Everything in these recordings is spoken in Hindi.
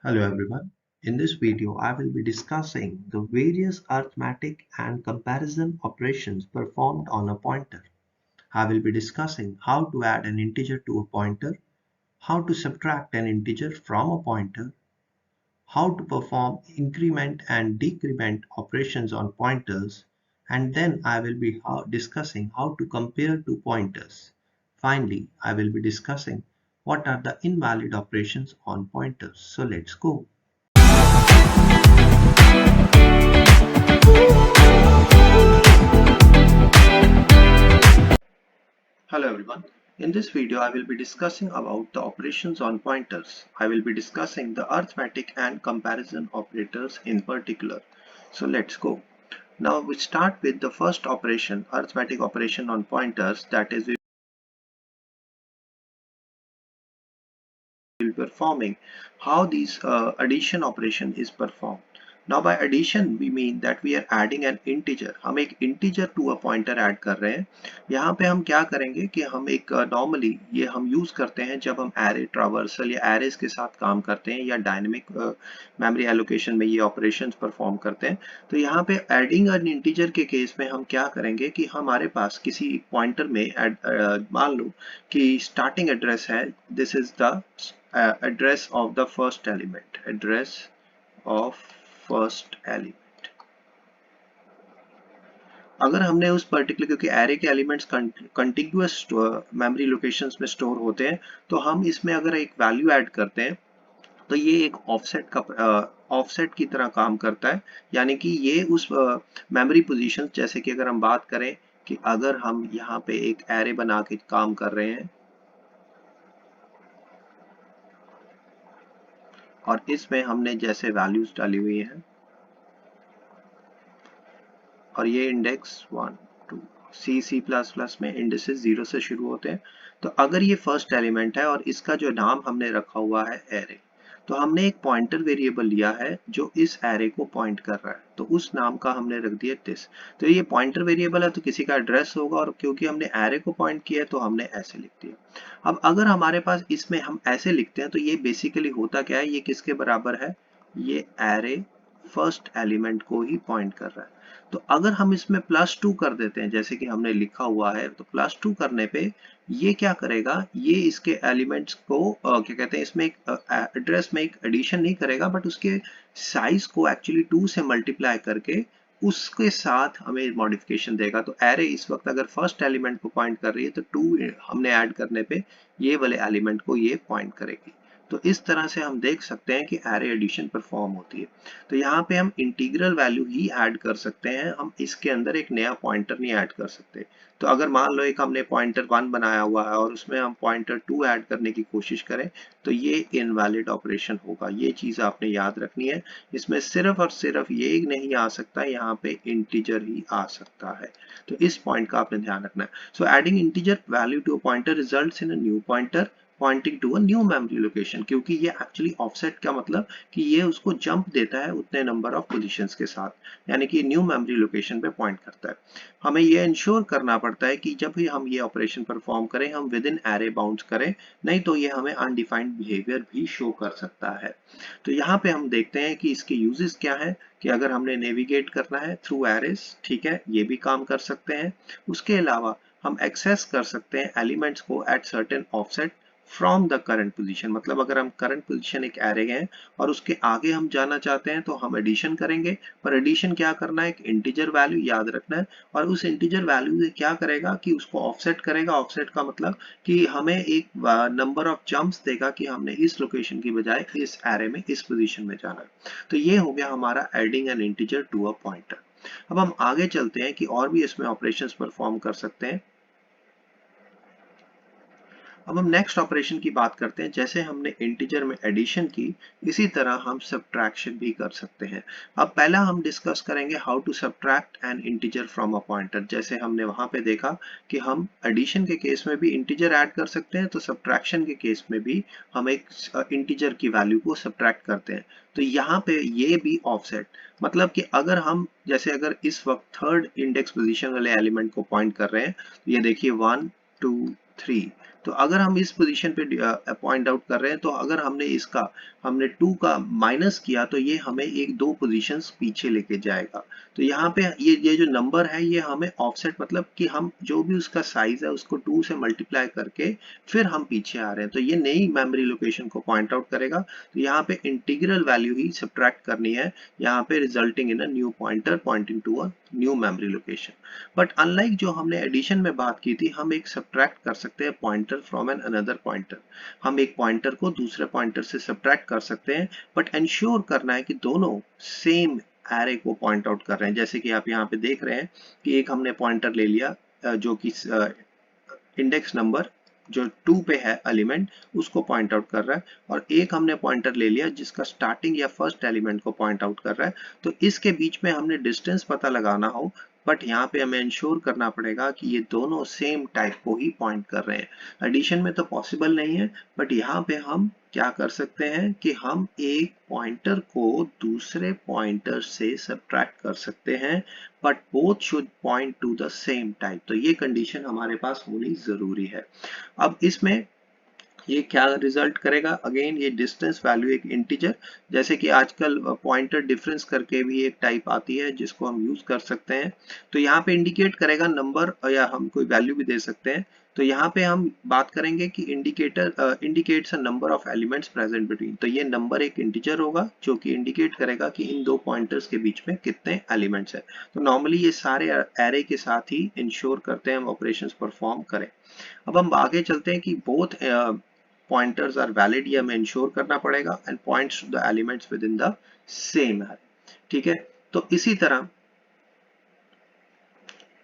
Hello everyone. In this video, I will be discussing the various arithmetic and comparison operations performed on a pointer. I will be discussing how to add an integer to a pointer, how to subtract an integer from a pointer, how to perform increment and decrement operations on pointers, and then I will be discussing how to compare two pointers. Finally, I will be discussing what are the invalid operations on pointers. So let's go. Hello everyone. In this video, I will be discussing about the operations on pointers. I will be discussing the arithmetic and comparison operators in particular. So let's go. Now we start with the first operation, arithmetic operation on pointers, that is we will be performing how these addition operation is performed. Now by addition we mean that we are adding an integer. हम एक integer to a pointer add कर रहे हैं. यहाँ पे हम क्या करेंगे कि हम एक normally ये हम use करते हैं जब हम array traversal या arrays के साथ काम करते हैं या dynamic memory allocation में ये operations perform करते हैं. तो यहाँ पे adding an integer के case में हम क्या करेंगे कि हमारे पास किसी pointer में मान लो कि starting address है, this is the address of the first element, address of first element. अगर हमने उस पर्टिकुलर, क्योंकि एरे के एलिमेंट्स कंटिग्यूअस मेमोरी लोकेशंस में स्टोर होते हैं, तो हम इसमें अगर एक वैल्यू ऐड करते हैं तो ये एक ऑफसेट की तरह काम करता है. यानी कि ये उस मेमोरी पोजीशन, जैसे कि अगर हम बात करें कि अगर हम यहाँ पे एक एरे बना के काम कर रहे हैं और इसमें हमने जैसे वैल्यूज डाली हुई हैं और ये इंडेक्स 1 2 C++ में इंडेक्सेस 0 से शुरू होते हैं. तो अगर ये फर्स्ट एलिमेंट है और इसका जो नाम हमने रखा हुआ है एरे, तो हमने एक पॉइंटर वेरिएबल लिया है जो इस एरे को पॉइंट कर रहा है, तो उस नाम का हमने रख दिया दिस. तो ये पॉइंटर वेरिएबल है तो किसी का एड्रेस होगा और क्योंकि हमने एरे को पॉइंट किया है तो हमने ऐसे लिख दिया. अब अगर हमारे पास इसमें हम ऐसे लिखते हैं तो ये बेसिकली होता क्या है, ये किसके बराबर है, ये एरे फर्स्ट एलिमेंट को ही पॉइंट कर रहा है. तो अगर हम इसमें +2 कर देते हैं जैसे कि हमने लिखा हुआ है, तो +2 करने पे ये क्या करेगा, ये इसके एलिमेंट्स को क्या कहते हैं, इसमें एक एड्रेस में एक एडिशन नहीं करेगा बट उसके साइज को एक्चुअली 2 से मल्टीप्लाई करके उसके साथ हमें मॉडिफिकेशन देगा. तो एरे इस वक्त अगर फर्स्ट एलिमेंट को पॉइंट कर रही है तो 2 हमने ऐड करने पे ये वाले एलिमेंट को ये पॉइंट करेगी. तो इस तरह से हम देख सकते हैं कि एरे एडिशन परफॉर्म होती है. तो यहाँ पे हम इंटीग्रल वैल्यू ही ऐड कर सकते हैं, हम इसके अंदर एक नया पॉइंटर नहीं ऐड कर सकते. तो अगर मान लो एक हमने पॉइंटर 1 बनाया हुआ है और उसमें हम पॉइंटर 2 ऐड करने की कोशिश करें तो ये इनवैलिड ऑपरेशन होगा. ये चीज आपने याद रखनी है. इसमें सिर्फ और सिर्फ ये नहीं आ सकता, यहाँ पे इंटीजर ही आ सकता है. तो इस पॉइंट का आपने ध्यान रखना है. So adding integer value to a pointer results in a new pointer pointing to a new memory location, क्योंकि ये एक्चुअली ऑफसेट का मतलब कि ये उसको जंप देता है उतने नंबर ऑफ पोजीशंस के साथ, यानी कि न्यू मेमोरी लोकेशन पे पॉइंट करता है. हमें ये इंश्योर करना पड़ता है कि जब भी हम ये ऑपरेशन परफॉर्म करें हम विद इन एरे बाउंड्स करें, नहीं तो ये हमें अनडिफाइंड बिहेवियर भी शो कर सकता है. तो यहाँ पे हम देखते हैं कि इसके यूजेस क्या है, कि अगर हमने नेविगेट करना है थ्रू एरेस, ठीक है, ये भी काम कर सकते हैं. उसके अलावा हम एक्सेस कर सकते हैं एलिमेंट्स को at certain offset from the current position. मतलब अगर हम करंट पोजीशन एक एरे है और उसके आगे हम जाना चाहते हैं तो हम एडिशन करेंगे, पर एडिशन क्या करना है, एक इंटीजर वैल्यू याद रखना है और उस इंटीजर वैल्यू से क्या करेगा कि उसको ऑफसेट करेगा. ऑफसेट का मतलब कि हमें एक नंबर ऑफ जंप्स देगा कि हमने इस लोकेशन की बजाय इस एरे में इस पोजीशन में जाना है. तो ये हो गया हमारा adding an integer to a pointer. अब हम आगे चलते हैं कि और भी इसमें ऑपरेशंस परफॉर्म कर सकते हैं. अब हम नेक्स्ट ऑपरेशन की बात करते हैं. जैसे हमने इंटीजर में एडिशन की, इसी तरह हम सब्ट्रैक्शन भी कर सकते हैं. अब पहला हम डिस्कस करेंगे how to subtract an integer from a pointer. जैसे हमने वहां पे देखा कि हम एडिशन के केस में भी इंटीजर ऐड कर सकते हैं, तो सब्ट्रैक्शन के केस में भी हम एक इंटीजर की वैल्यू को सब्ट्रैक्ट करते हैं. तो यहाँ पे ये भी ऑफसेट, मतलब कि अगर हम जैसे अगर इस वक्त थर्ड इंडेक्स पोजीशन वाले एलिमेंट को पॉइंट कर रहे हैं, तो ये देखिए 1 2 3, तो अगर हम इस पोजीशन पे पॉइंट आउट कर रहे हैं, तो अगर हमने 2 का माइनस किया तो ये हमें एक 2 पोजीशंस पीछे लेके जाएगा। तो यहाँ पे ये जो नंबर है ये हमें ऑफसेट, मतलब कि हम जो भी उसका साइज है उसको 2 से मल्टीप्लाई करके फिर हम पीछे आ रहे हैं, तो ये नई मेमोरी लोकेशन को पॉइंट आउट करेगा। तो यहाँ पे इंटीग्रल वैल्यू ही सब्ट्रैक्ट करनी है यहाँ पे, resulting in a new pointer pointing to a new memory location. But unlike जो हमने एडिशन में बात की थी, हम एक सब्ट्रैक्ट कर सकते हैं pointer from an another pointer. हम एक पॉइंटर को दूसरे पॉइंटर से सब्ट्रैक्ट कर सकते हैं, बट इंश्योर करना है कि दोनों सेम एरे को पॉइंट आउट कर रहे हैं। जैसे कि आप यहाँ पे देख रहे हैं कि एक हमने पॉइंटर ले लिया जो कि इंडेक्स नंबर जो 2 पे है एलिमेंट, उसको पॉइंट आउट कर रहा है, और एक हमने पॉइंटर ले लिया जिसका स्टार्टिंग या फर्स्ट एलिमेंट को पॉइंट आउट कर रहा है। तो इसके बीच में हमने डिस्टेंस पता लगाना हो, बट यहाँ पे हमें इंश्योर करना पड़ेगा कि ये दोनों सेम टाइप को ही पॉइंट कर रहे हैं। एडिशन में तो पॉसिबल नहीं है, बट यहाँ पे हम क्या कर सकते हैं कि हम एक पॉइंटर को दूसरे पॉइंटर से सब्ट्रैक्ट कर सकते हैं, but both should point two the same type. तो ये कंडीशन हमारे पास होनी जरूरी है। अब इसमें ये क्या रिजल्ट करेगा, अगेन ये डिस्टेंस वैल्यू एक इंटीजर, जैसे कि आजकल पॉइंटर डिफरेंस करके भी एक टाइप आती है जिसको हम यूज कर सकते हैं। तो यहाँ पे इंडिकेट करेगा नंबर, या हम कोई वैल्यू भी दे सकते हैं। तो यहाँ पे हम बात करेंगे कि indicates a number of elements present between. तो ये नंबर एक इंटीजर होगा जो कि इंडिकेट करेगा कि इन दो पॉइंटर्स के बीच में कितने एलिमेंट्स हैं। तो नॉर्मली ये सारे एरे के साथ ही इंश्योर करते हैं हम ऑपरेशंस परफॉर्म करें। अब हम आगे चलते हैं कि बोथ पॉइंटर्स आर वैलिड, ये हमें इंश्योर करना पड़ेगा, and points to the elements within the same है। ठीक है, तो इसी तरह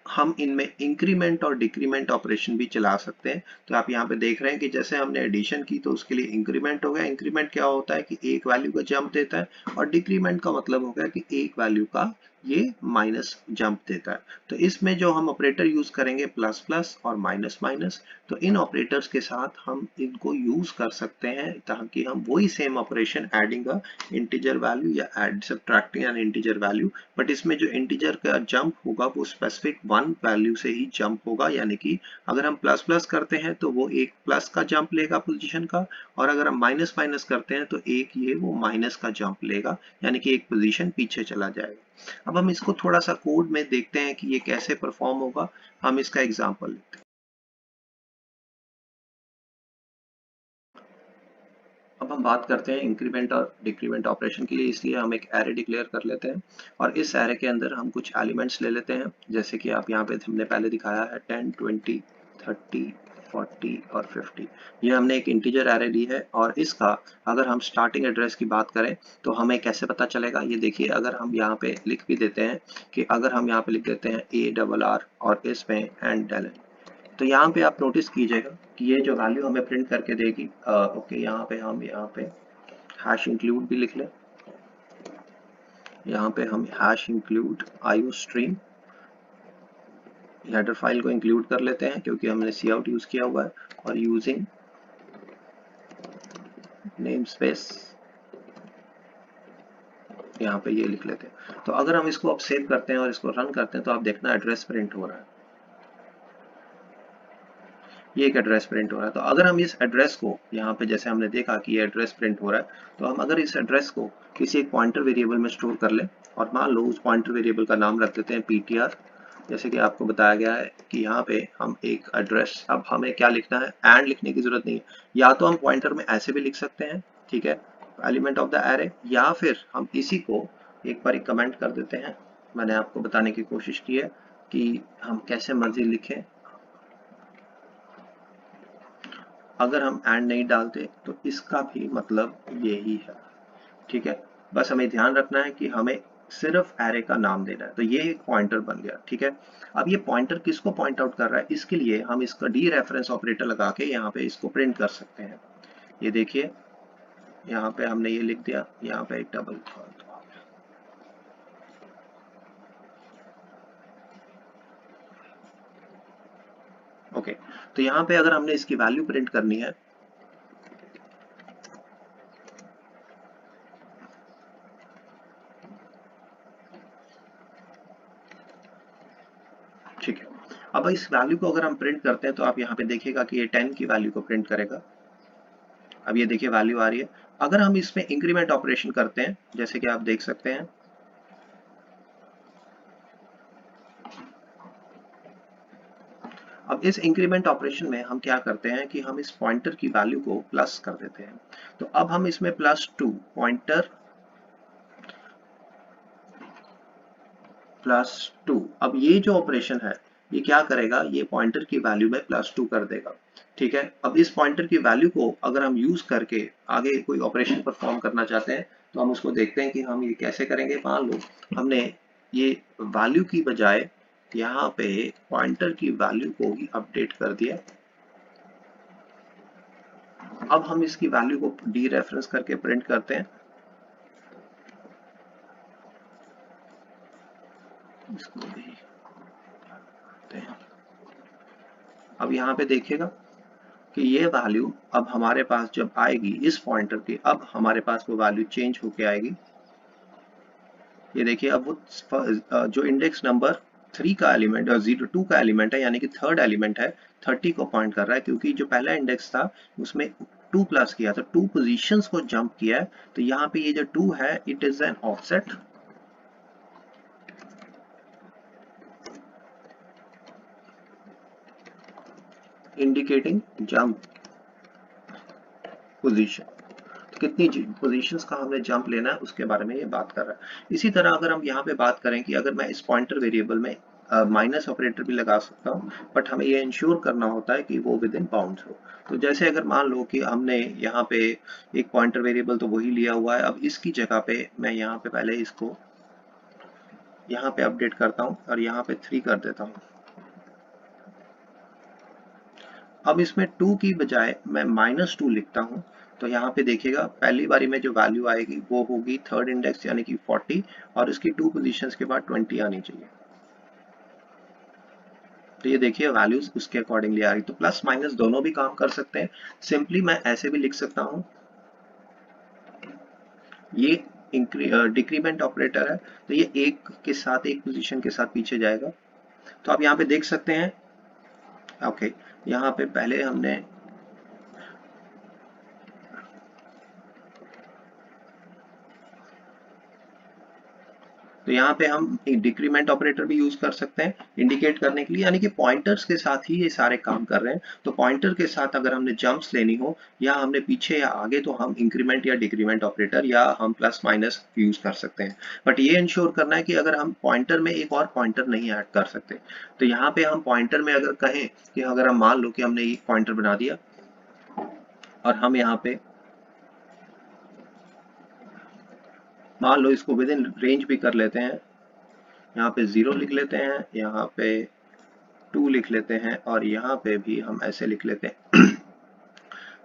हम इनमें इंक्रीमेंट और डिक्रीमेंट ऑपरेशन भी चला सकते हैं। तो आप यहाँ पे देख रहे हैं कि जैसे हमने एडिशन की तो उसके लिए इंक्रीमेंट हो गया। इंक्रीमेंट क्या होता है कि एक वैल्यू का जंप देता है, और डिक्रीमेंट का मतलब हो गया कि एक वैल्यू का ये माइनस जंप देता है। तो इसमें जो हम ऑपरेटर यूज करेंगे प्लस प्लस और माइनस माइनस, तो इन ऑपरेटर्स के साथ हम इनको यूज कर सकते हैं ताकि हम वही same operation adding a integer value या add subtracting an integer value, but इसमें जो इंटीजर का जंप होगा वो स्पेसिफिक वन वैल्यू से ही जंप होगा। यानी कि अगर हम प्लस प्लस करते हैं तो वो एक प्लस का जंप लेगा पोजीशन का, और अगर हम माइनस माइनस करते हैं तो एक ये वो माइनस का जंप लेगा, यानी कि एक पोजीशन पीछे चला जाएगा। अब हम इसको थोड़ा सा कोड में देखते हैं कि ये कैसे परफॉर्म होगा। हम इसका एग्जांपल लेते हैं। अब हम बात करते हैं इंक्रीमेंट और डिक्रीमेंट ऑपरेशन के लिए, इसलिए हम एक एरे डिक्लेयर कर लेते हैं, और इस एरे के अंदर हम कुछ एलिमेंट्स ले लेते हैं, जैसे कि आप यहाँ पे हमने पहले दिखाया है 10, 20, 30, 40 और 50। ये हमने एक इंटीजर एरे ली है, और इसका अगर हम स्टार्टिंग एड्रेस की बात करें तो हमें कैसे पता चलेगा, ये देखिए। अगर हम यहाँ पे लिख भी देते हैं कि अगर हम यहाँ पे लिख देते हैं ARR और इसमें एंड डेलन, तो यहाँ पे आप नोटिस कीजिएगा कि ये जो वैल्यू हमें प्रिंट करके देगी। ओके, यहाँ पे हैश इंक्लूड भी लिख लें। यहाँ पे हम hash include IO stream header file को इंक्लूड कर लेते हैं क्योंकि हमने सी आउट यूज किया हुआ है, और यूजिंग नेम स्पेस यहाँ पे ये लिख लेते हैं। तो अगर हम इसको अब सेव करते हैं और इसको रन करते हैं तो आप देखना एड्रेस प्रिंट हो रहा है। ये एक एड्रेस प्रिंट हो रहा है। तो अगर हम इस एड्रेस को यहाँ पे, जैसे हमने देखा कि ये एड्रेस प्रिंट हो रहा है, तो हम अगर इस एड्रेस को किसी एक पॉइंटर वेरिएबल में स्टोर कर लें, और मान लो उस पॉइंटर वेरिएबल का नाम रख देते हैं PTR, जैसे कि आपको बताया गया है कि यहाँ पे हम एक एड्रेस, अब हमें क्या लिखना है, एंड लिखने की जरूरत नहीं है, या तो हम पॉइंटर में ऐसे भी लिख सकते हैं, ठीक है, एलिमेंट ऑफ द एरे, या फिर हम इसी को एक बार कमेंट कर देते हैं। मैंने आपको बताने की कोशिश की है कि हम कैसे मर्जी लिखें। अगर हम एंड नहीं डालते तो इसका भी मतलब यही है, ठीक है। बस हमें ध्यान रखना है कि हमें सिर्फ एरे का नाम देना है। तो ये एक पॉइंटर बन गया, ठीक है। अब ये पॉइंटर किसको पॉइंट आउट कर रहा है, इसके लिए हम इसका डी रेफरेंस ऑपरेटर लगा के यहाँ पे इसको प्रिंट कर सकते हैं। ये देखिए, यहाँ पे हमने ये लिख दिया, यहाँ पे एक डबल, ओके। तो यहाँ पे अगर हमने इसकी वैल्यू प्रिंट करनी है, ठीक है। अब इस वैल्यू को अगर हम प्रिंट करते हैं तो आप यहाँ पे देखिएगा कि ये 10 की वैल्यू को प्रिंट करेगा। अब ये देखिए वैल्यू आ रही है। अगर हम इसमें इंक्रीमेंट ऑपरेशन करते हैं जैसे कि आप देख सकते हैं, अब इस इंक्रीमेंट ऑपरेशन में हम क्या करते हैं कि हम इस पॉइंटर की वैल्यू को प्लस कर देते हैं। तो अब हम इसमें +2 पॉइंटर +2, अब ये जो ऑपरेशन है ये क्या करेगा, ये पॉइंटर की वैल्यू में +2 कर देगा। ठीक है, अब इस पॉइंटर की वैल्यू को अगर हम यूज करके आगे कोई ऑपरेशन परफॉर्म करना चाहते हैं तो हम उसको देखते हैं कि हम ये कैसे करेंगे। मान लो हमने ये वैल्यू की बजाय यहाँ पे पॉइंटर की वैल्यू को ही अपडेट कर दिया। अब हम इसकी वैल्यू को डी रेफरेंस करके प्रिंट करते हैं। इसको भी करते हैं। अब यहाँ पे देखिएगा कि ये वैल्यू अब हमारे पास जब आएगी इस पॉइंटर की, अब हमारे पास वो वैल्यू चेंज होके आएगी। ये देखिए अब वो जो इंडेक्स नंबर 3 का एलिमेंट और 02 का एलिमेंट है यानी कि थर्ड एलिमेंट है 30 को पॉइंट कर रहा है, क्योंकि जो पहला इंडेक्स था उसमें 2 प्लस किया तो 2 पोजीशंस को जंप किया है। तो यहाँ पे ये जो 2 है it is an offset indicating jump position. कितनी पोजीशंस का हमने जंप लेना है उसके बारे में ये बात कर रहा है। इसी तरह अगर हम यहाँ पे बात करें कि अगर मैं इस पॉइंटर वेरिएबल में माइनस ऑपरेटर भी लगा सकता हूँ, बट हमें ये इंश्योर करना होता है कि वो विद इन बाउंड्स हो। तो जैसे अगर मान लो कि हमने यहाँ पे एक पॉइंटर वेरिएबल तो वही लिया हुआ है, अब इसकी जगह पे मैं यहाँ पे पहले इसको यहाँ पे अपडेट करता हूँ और यहाँ पे 3 कर देता हूँ। अब इसमें 2 की बजाय मैं -2 लिखता हूँ। तो यहाँ पे देखिएगा पहली बारी में जो वैल्यू आएगी वो होगी थर्ड इंडेक्स यानी कि 40 और इसकी 2 पोजीशंस के बाद 20 आनी चाहिए। तो ये देखिए वैल्यूज उसके अकॉर्डिंगली आ रही। तो प्लस माइनस दोनों भी काम कर सकते हैं। सिंपली मैं ऐसे भी लिख सकता हूँ, ये डिक्रीमेंट ऑपरेटर है तो ये एक के साथ एक पोजीशन के साथ पीछे जाएगा। तो आप यहाँ पे देख सकते हैं ओके, यहाँ पे पहले हमने तो यहाँ पे हम एक डिक्रीमेंट ऑपरेटर भी यूज कर सकते हैं इंडिकेट करने के लिए, यानी कि पॉइंटर्स के साथ ही ये सारे काम कर रहे हैं। तो पॉइंटर के साथ अगर हमने जंप्स लेनी हो या हमने पीछे या आगे तो हम इंक्रीमेंट या डिक्रीमेंट ऑपरेटर या हम प्लस माइनस यूज कर सकते हैं। बट ये इंश्योर करना है कि अगर हम पॉइंटर में एक और पॉइंटर नहीं ऐड कर सकते। तो यहाँ पे हम पॉइंटर में अगर कहें कि अगर हम मान लो कि हमने एक पॉइंटर बना दिया और हम यहाँ पे मान लो इसको विद इन रेंज भी कर लेते हैं, यहाँ पे 0 लिख लेते हैं, यहाँ पे 2 लिख लेते हैं और यहाँ पे भी हम ऐसे लिख लेते हैं।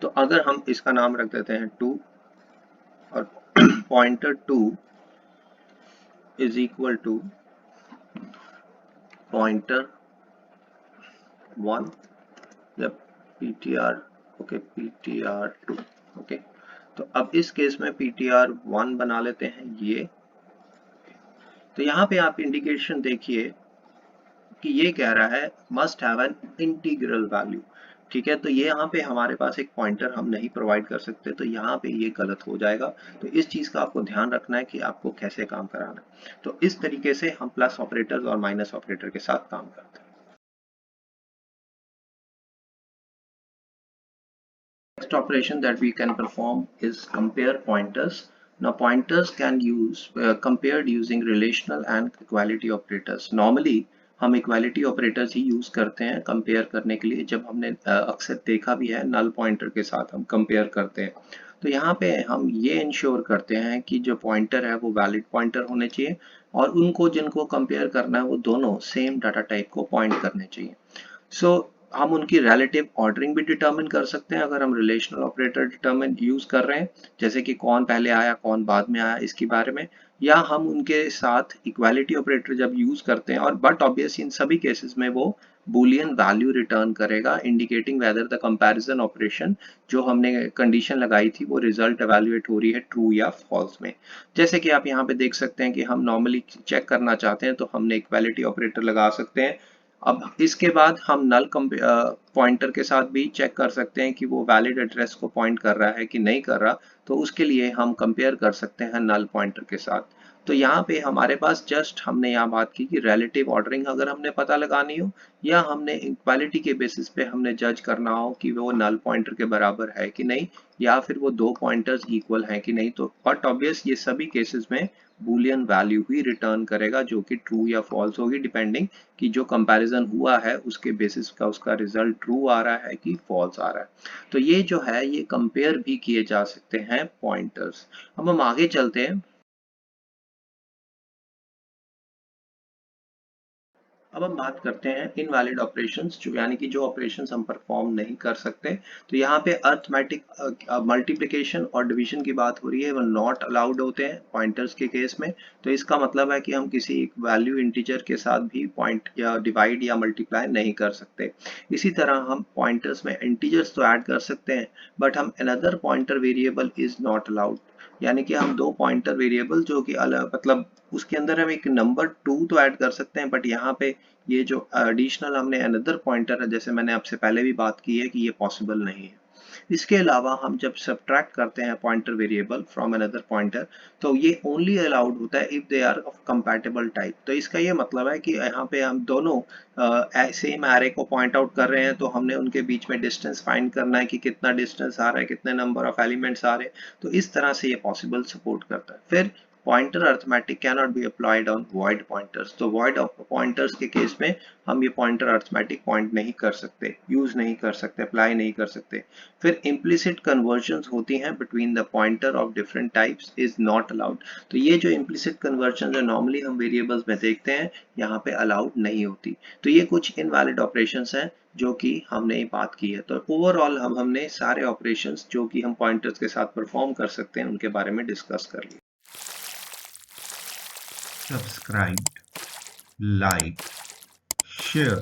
तो अगर हम इसका नाम रख देते हैं 2 और pointer 2 is equal to pointer 1 या ptr ओके ptr 2 ओके। तो अब इस केस में ptr 1 बना लेते हैं ये। तो यहाँ पे आप इंडिकेशन देखिए कि ये कह रहा है must have an integral value. ठीक है, तो ये यहाँ पे हमारे पास एक पॉइंटर हम नहीं प्रोवाइड कर सकते, तो यहाँ पे ये गलत हो जाएगा। तो इस चीज का आपको ध्यान रखना है कि आपको कैसे काम कराना है। तो इस तरीके से हम प्लस ऑपरेटर्स और माइनस ऑपरेटर के साथ काम करते हैं। Next operation that we can perform is compare pointers. Now pointers can use compared using relational and equality operators. Normally हम इक्वालिटी ऑपरेटर्स ही यूज करते हैं कंपेयर करने के लिए। जब हमने अक्सर देखा भी है नल पॉइंटर के साथ हम कंपेयर करते हैं। तो यहाँ पे हम ये इंश्योर करते हैं कि जो पॉइंटर है वो वैलिड पॉइंटर होने चाहिए और उनको जिनको कंपेयर करना है वो दोनों सेम डाटा टाइप को पॉइंट करने चाहिए। सो हम उनकी रिलेटिव ऑर्डरिंग भी डिटरमिन कर सकते हैं अगर हम रिलेशनल ऑपरेटर डिटरमिन यूज कर रहे हैं, जैसे कि कौन पहले आया कौन बाद में आया इसके बारे में, या हम उनके साथ इक्वालिटी ऑपरेटर जब यूज करते हैं और बट ऑब्वियस इन सभी केसेस में वो बूलियन वैल्यू रिटर्न करेगा indicating whether the comparison operation जो हमने कंडीशन लगाई थी वो रिजल्ट एवेल्युएट हो रही है ट्रू या फॉल्स में। जैसे कि आप यहाँ पे देख सकते हैं कि हम नॉर्मली चेक करना चाहते हैं तो हमने इक्वालिटी ऑपरेटर लगा सकते हैं अब इसके बाद हम नल पॉइंटर के साथ भी चेक कर सकते हैं कि वो वैलिड एड्रेस को पॉइंट कर रहा है कि नहीं कर रहा, तो उसके लिए हम कंपेयर कर सकते हैं नल पॉइंटर के साथ। तो यहाँ पे हमारे पास जस्ट हमने यहाँ बात की कि रिलेटिव ऑर्डरिंग अगर हमने पता लगानी हो या हमने इक्वालिटी के बेसिस पे हमने जज करना हो कि वो नल पॉइंटर के बराबर है कि नहीं, या फिर वो दो पॉइंटर्स इक्वल हैं कि नहीं, तो बट ऑब्वियस ये सभी केसेस में बूलियन वैल्यू ही रिटर्न करेगा जो कि ट्रू या फॉल्स होगी, डिपेंडिंग कि जो कंपैरिजन हुआ है उसके बेसिस का उसका रिजल्ट ट्रू आ रहा है कि फॉल्स आ रहा है। तो ये जो है ये कंपेयर भी किए जा सकते हैं पॉइंटर्स। अब हम आगे चलते हैं। अब हम बात करते हैं इनवैलिड ऑपरेशंस, जो यानी कि जो ऑपरेशंस हम परफॉर्म नहीं कर सकते। तो यहाँ पे अर्थमेटिक मल्टीप्लिकेशन और डिवीजन की बात हो रही है, वो नॉट अलाउड होते हैं पॉइंटर्स के केस में। तो इसका मतलब है कि हम किसी एक वैल्यू इंटीजर के साथ भी पॉइंट या डिवाइड या मल्टीप्लाई नहीं कर सकते। इसी तरह हम पॉइंटर्स में इंटीजर्स तो ऐड कर सकते हैं, बट हम another pointer variable is not allowed. यानी कि हम दो पॉइंटर वेरिएबल जो कि अलग, मतलब उसके अंदर हम एक नंबर 2 तो ऐड कर सकते हैं, बट यहाँ पे ये जो एडिशनल हमने अनदर पॉइंटर है, जैसे मैंने आपसे पहले भी बात की है कि ये पॉसिबल नहीं है। इसके अलावा हम जब सब्ट्रैक्ट करते हैं pointer variable from another pointer, तो ये ओनली अलाउड होता है if they are of compatible type. तो इसका ये मतलब है कि यहाँ पे हम दोनों सेम एरे को पॉइंट आउट कर रहे हैं, तो हमने उनके बीच में डिस्टेंस फाइंड करना है कि कितना डिस्टेंस आ रहा है, कितने नंबर ऑफ एलिमेंट्स आ रहे हैं। तो इस तरह से ये पॉसिबल सपोर्ट करता है। फिर pointer arithmetic cannot be applied on void pointers. तो वॉइड पॉइंटर्स के केस में हम ये पॉइंटर अर्थमेटिक पॉइंट नहीं कर सकते, यूज नहीं कर सकते, अप्लाई नहीं कर सकते। फिर इम्प्लिसिट कन्वर्जन होती हैं between the pointer of different types is not allowed. तो ये जो इम्प्लिसिट कन्वर्जन जो नॉर्मली हम वेरिएबल्स में देखते हैं, यहाँ पे अलाउड नहीं होती। तो ये कुछ इनवैलिड ऑपरेशंस हैं जो कि हमने बात की है। तो ओवरऑल हमने सारे ऑपरेशंस जो कि हम पॉइंटर्स के साथ परफॉर्म कर सकते हैं उनके बारे में डिस्कस कर लिया। Subscribe, like, share